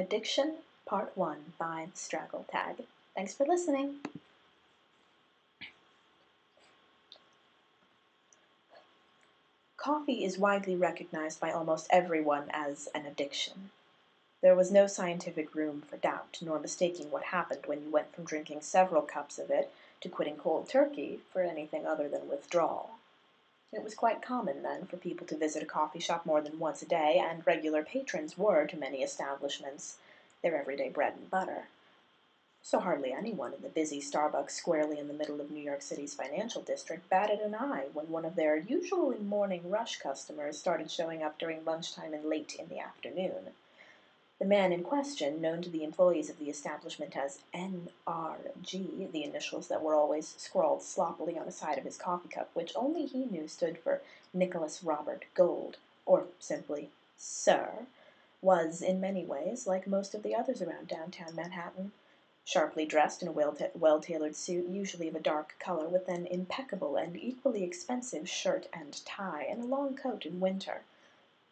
Addiction, Part 1 by thestraggletag. Thanks for listening. Coffee is widely recognized by almost everyone as an addiction. There was no scientific room for doubt, nor mistaking what happened when you went from drinking several cups of it to quitting cold turkey for anything other than withdrawal. It was quite common then for people to visit a coffee shop more than once a day, and regular patrons were, to many establishments, their everyday bread and butter. So hardly anyone in the busy Starbucks squarely in the middle of New York City's financial district batted an eye when one of their usually morning rush customers started showing up during lunchtime and late in the afternoon. The man in question, known to the employees of the establishment as N.R.G., the initials that were always scrawled sloppily on the side of his coffee cup, which only he knew stood for Nicholas Robert Gold, or simply Sir, was, in many ways, like most of the others around downtown Manhattan. Sharply dressed in a well-tailored suit, usually of a dark color, with an impeccable and equally expensive shirt and tie, and a long coat in winter.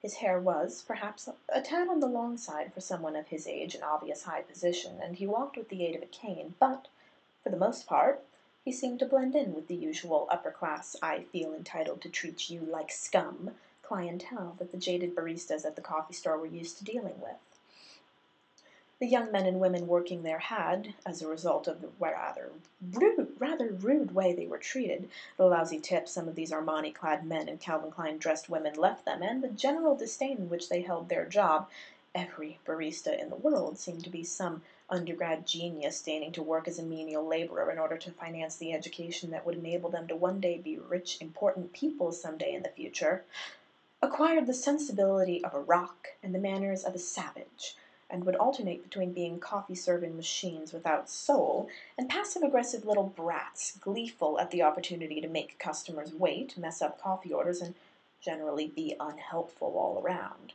His hair was, perhaps, a tad on the long side for someone of his age in obvious high position, and he walked with the aid of a cane, but, for the most part, he seemed to blend in with the usual upper-class "I feel entitled to treat you like scum" clientele that the jaded baristas at the coffee store were used to dealing with. The young men and women working there had, as a result of the rather rude way they were treated, the lousy tips some of these Armani-clad men and Calvin Klein-dressed women left them, and the general disdain in which they held their job, every barista in the world seemed to be some undergrad genius deigning to work as a menial laborer in order to finance the education that would enable them to one day be rich, important people someday in the future, acquired the sensibility of a rock and the manners of a savage, and would alternate between being coffee-serving machines without soul and passive-aggressive little brats, gleeful at the opportunity to make customers wait, mess up coffee orders, and generally be unhelpful all around.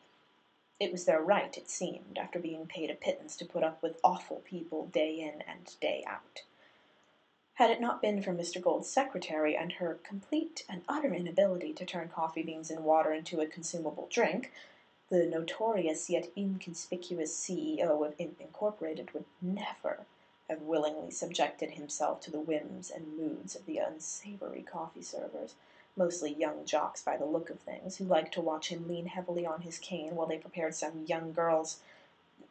It was their right, it seemed, after being paid a pittance to put up with awful people day in and day out. Had it not been for Mr. Gold's secretary and her complete and utter inability to turn coffee beans and water into a consumable drink, the notorious yet inconspicuous CEO of Imp Incorporated would never have willingly subjected himself to the whims and moods of the unsavory coffee servers, mostly young jocks by the look of things, who liked to watch him lean heavily on his cane while they prepared some young girl's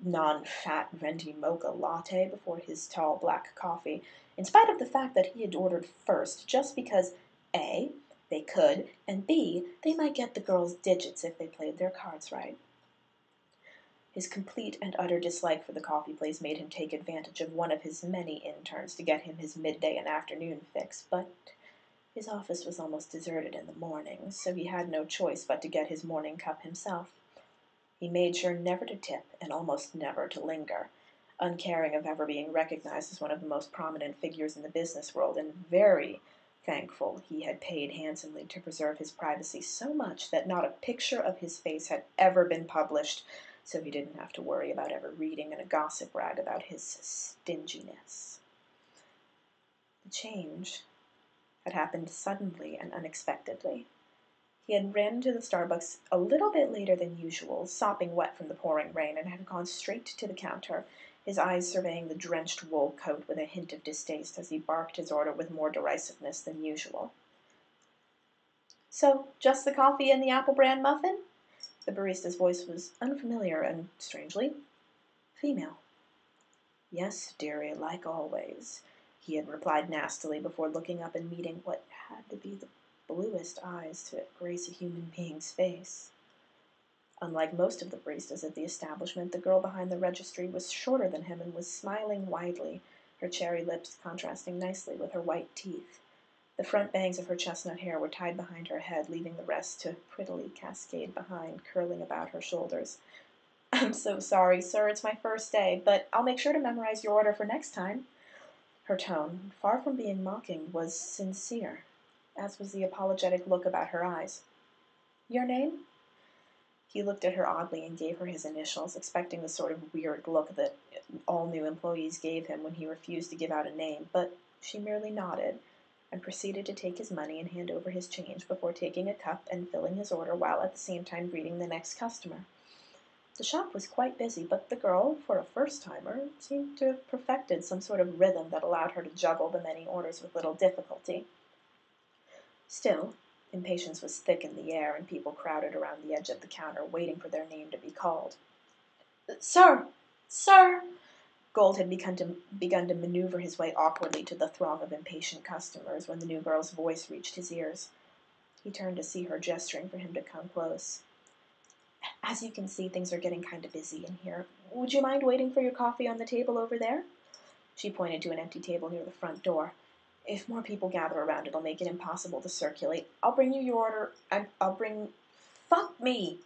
non-fat venti mocha latte before his tall black coffee, in spite of the fact that he had ordered first, just because A, they could, and B, they might get the girl's digits if they played their cards right. His complete and utter dislike for the coffee place made him take advantage of one of his many interns to get him his midday and afternoon fix, but his office was almost deserted in the mornings, so he had no choice but to get his morning cup himself. He made sure never to tip and almost never to linger, uncaring of ever being recognized as one of the most prominent figures in the business world, and very thankful he had paid handsomely to preserve his privacy so much that not a picture of his face had ever been published, so he didn't have to worry about ever reading in a gossip rag about his stinginess. The change had happened suddenly and unexpectedly. He had ran into the Starbucks a little bit later than usual, sopping wet from the pouring rain, and had gone straight to the counter, his eyes surveying the drenched wool coat with a hint of distaste as he barked his order with more derisiveness than usual. "So, just the coffee and the apple bran muffin?" The barista's voice was unfamiliar and, strangely, female. "Yes, dearie, like always," he had replied nastily before looking up and meeting what had to be the bluest eyes to grace a human being's face. Unlike most of the baristas at the establishment, the girl behind the registry was shorter than him and was smiling widely, her cherry lips contrasting nicely with her white teeth. The front bangs of her chestnut hair were tied behind her head, leaving the rest to prettily cascade behind, curling about her shoulders. "I'm so sorry, sir, it's my first day, but I'll make sure to memorize your order for next time." Her tone, far from being mocking, was sincere, as was the apologetic look about her eyes. "Your name?" He looked at her oddly and gave her his initials, expecting the sort of weird look that all new employees gave him when he refused to give out a name, but she merely nodded, and proceeded to take his money and hand over his change before taking a cup and filling his order while at the same time greeting the next customer. The shop was quite busy, but the girl, for a first-timer, seemed to have perfected some sort of rhythm that allowed her to juggle the many orders with little difficulty. Still, impatience was thick in the air, and people crowded around the edge of the counter, waiting for their name to be called. "Sir! Sir!" Gold had begun to maneuver his way awkwardly to the throng of impatient customers when the new girl's voice reached his ears. He turned to see her gesturing for him to come close. "As you can see, things are getting kind of busy in here. Would you mind waiting for your coffee on the table over there?" She pointed to an empty table near the front door. "If more people gather around, it'll make it impossible to circulate. I'll bring you your order, and I'll bring—" "Fuck me!"